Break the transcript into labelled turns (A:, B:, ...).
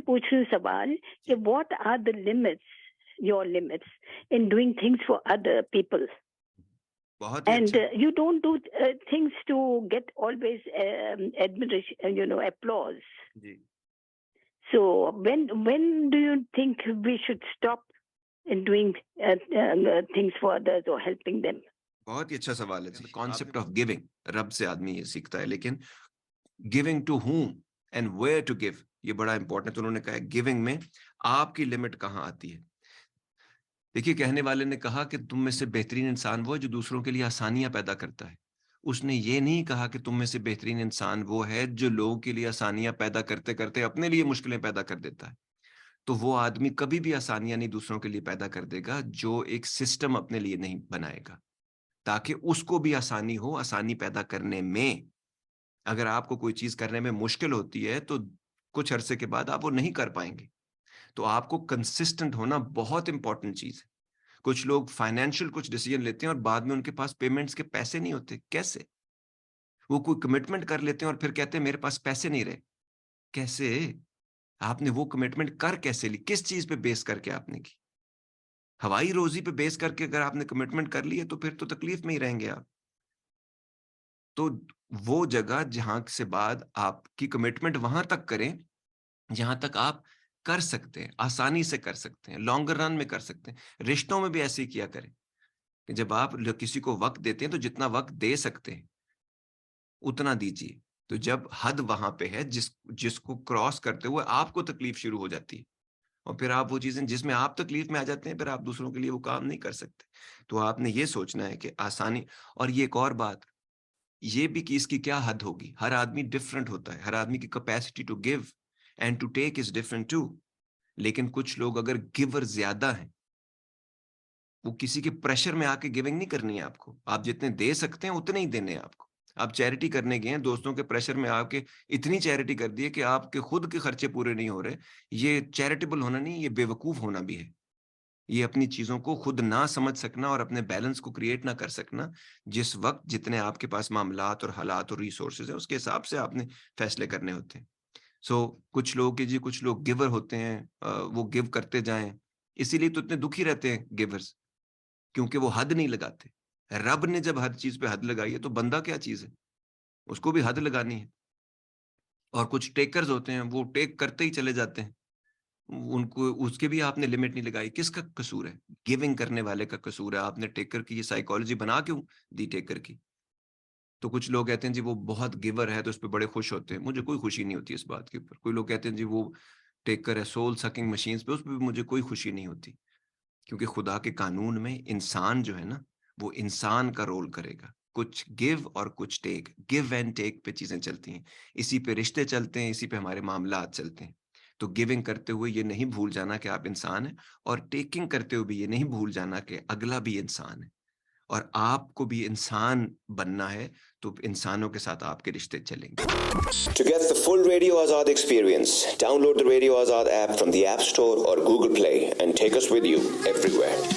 A: پوچھ رہی ہوں سوال کہ what are the limits, your limits in doing things for other people?
B: بہت ہی
A: And
B: اچھا.
A: you don't do things to get always admiration, applause.
B: G
A: So when do you think we should stop in doing things for others or helping them?
B: بہت ہی اچھا سوال ہے. Concept of giving رب سے آدمی یہ سیکھتا ہے, لیکن giving to whom and where to give یہ بڑا امپورٹنٹ. تو انہوں نے کہا گیونگ میں آپ کی لمٹ کہاں آتی ہے. دیکھیے کہنے والے نے کہا کہ تم میں سے بہترین انسان وہ ہے جو دوسروں کے لیے آسانیاں پیدا کرتا ہے. اس نے یہ نہیں کہا کہ تم میں سے بہترین انسان وہ ہے جو لوگوں کے لیے آسانیاں پیدا کرتے کرتے اپنے لیے مشکلیں پیدا کر دیتا ہے. تو وہ آدمی کبھی بھی آسانیاں نہیں دوسروں کے لیے پیدا کر دے گا جو ایک سسٹم اپنے لیے نہیں بنائے گا تاکہ اس کو بھی آسانی ہو. آسانی پیدا کرنے میں اگر آپ کو کوئی چیز کرنے میں مشکل ہوتی ہے تو کچھ عرصے کے بعد آپ وہ نہیں کر پائیں گے. تو آپ کو کنسسٹنٹ ہونا بہت امپورٹنٹ چیز ہے. کچھ لوگ فائنینشیل کچھ ڈیسیجن لیتے ہیں اور بعد میں ان کے پاس پیمنٹس کے پیسے نہیں ہوتے. کیسے؟ وہ کوئی کمٹمنٹ کر لیتے ہیں اور پھر کہتے ہیں میرے پاس پیسے نہیں رہے. کیسے؟ آپ نے وہ کمٹمنٹ کر کیسے لی؟ کس چیز پہ بیس کر کے آپ نے کی؟ ہوائی روزی پہ بیس کر کے اگر آپ نے کمٹمنٹ کر لی ہے تو پھر تو تکلیف میں ہی رہیں گے آپ. تو وہ جگہ جہاں سے بعد آپ کی کمٹمنٹ وہاں تک کریں جہاں تک آپ کر سکتے ہیں, آسانی سے کر سکتے ہیں, لانگر رن میں کر سکتے ہیں. رشتوں میں بھی ایسے ہی کیا کریں کہ جب آپ کسی کو وقت دیتے ہیں تو جتنا وقت دے سکتے ہیں اتنا دیجیے. تو جب حد وہاں پہ ہے جس کو کراس کرتے ہوئے آپ کو تکلیف شروع ہو جاتی ہے اور پھر آپ وہ چیزیں جس میں آپ تکلیف میں آ جاتے ہیں پھر آپ دوسروں کے لیے وہ کام نہیں کر سکتے. تو آپ نے یہ سوچنا ہے کہ آسانی. اور یہ ایک اور بات یہ بھی کہ اس کی کیا حد ہوگی. ہر آدمی ڈفرنٹ ہوتا ہے, ہر آدمی کی capacity to give and to take is different too. لیکن کچھ لوگ اگر گیور زیادہ ہیں وہ کسی کے پریشر میں آ کے گیونگ نہیں کرنی ہے آپ کو. آپ جتنے دے سکتے ہیں اتنے ہی دینے ہیں آپ کو. آپ چیریٹی کرنے گئے ہیں, دوستوں کے پریشر میں آ کے اتنی چیریٹی کر دی ہے کہ آپ کے خود کے خرچے پورے نہیں ہو رہے. یہ چیریٹیبل ہونا نہیں, یہ بے وقوف ہونا بھی ہے. یہ اپنی چیزوں کو خود نہ سمجھ سکنا اور اپنے بیلنس کو کریٹ نہ کر سکنا. جس وقت جتنے آپ کے پاس معاملات اور حالات اور ریسورسز ہیں اس کے حساب سے آپ نے فیصلے کرنے ہوتے ہیں. کچھ لوگ کہ جی کچھ لوگ گیور ہوتے ہیں, وہ گیو کرتے جائیں, اسی لیے تو اتنے دکھی رہتے ہیں گیورز, کیونکہ وہ حد نہیں لگاتے. رب نے جب ہر چیز پہ حد لگائی ہے تو بندہ کیا چیز ہے, اس کو بھی حد لگانی ہے. اور کچھ ٹیکرز ہوتے ہیں وہ ٹیک کرتے ہی چلے جاتے ہیں, ان کو اس کے بھی آپ نے لمٹ نہیں لگائی. کس کا قصور ہے؟ گیونگ کرنے والے کا قصور ہے. آپ نے ٹیکر کی یہ سائیکالوجی بنا کیوں دی ٹیکر کی. تو کچھ لوگ کہتے ہیں جی وہ بہت گیور ہے تو اس پہ بڑے خوش ہوتے ہیں. مجھے کوئی خوشی نہیں ہوتی اس بات کے اوپر. کوئی لوگ کہتے ہیں جی وہ ٹیکر ہے سول سکنگ مشینز پہ, اس پہ بھی مجھے کوئی خوشی نہیں ہوتی. کیونکہ خدا کے قانون میں انسان جو ہے نا وہ انسان کا رول کرے گا. کچھ گیو اور کچھ ٹیک, گیو اینڈ ٹیک پہ چیزیں چلتی ہیں, اسی پہ رشتے چلتے ہیں, اسی پہ ہمارے معاملات چلتے ہیں. تو گیونگ کرتے ہوئے یہ نہیں بھول جانا کہ آپ انسان ہیں, اور ٹیکنگ کرتے ہوئے بھی یہ نہیں بھول جانا کہ اگلا بھی انسان ہے, اور آپ کو بھی انسان بننا ہے. تو انسانوں کے ساتھ آپ کے رشتے چلیں گے.
C: To get the full Radio Azad experience, download the Radio Azad app from the App Store or Google Play and take us with you everywhere.